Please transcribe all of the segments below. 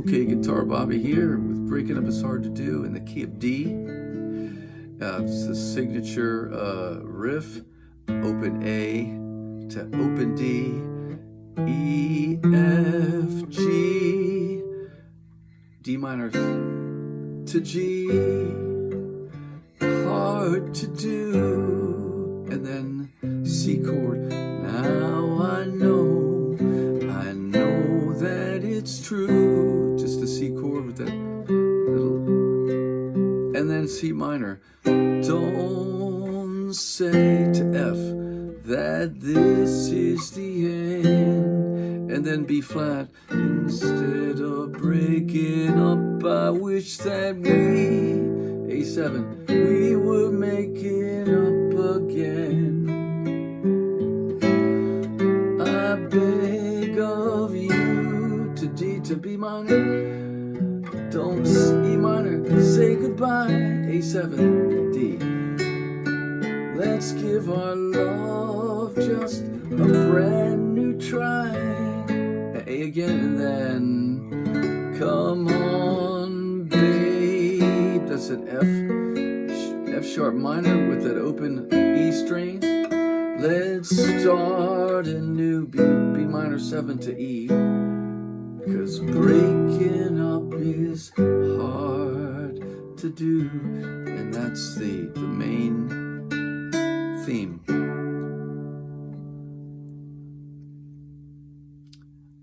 Okay, Guitar Bobby here with Breaking Up Is Hard to Do in the key of D. It's the signature riff, open A to open D, E, F, G, D minor to G, hard to do, and then C chord. Now I know that it's true. Just a C chord with that little, and then C minor. Don't say to F that this is the end, and then B flat. Instead of breaking up, I wish that we, A7, we were making up again. I beg of you, to D to B minor, don't E minor, say goodbye, A7, D. Let's give our love just a brand new try. A again, and then come on, babe. That's an F sharp minor with that open E string. Let's start anew, B minor 7 to E. 'Cause breaking up is hard to do, and that's the main theme.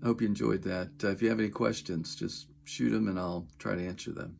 I hope you enjoyed that. If you have any questions, just shoot them and I'll try to answer them.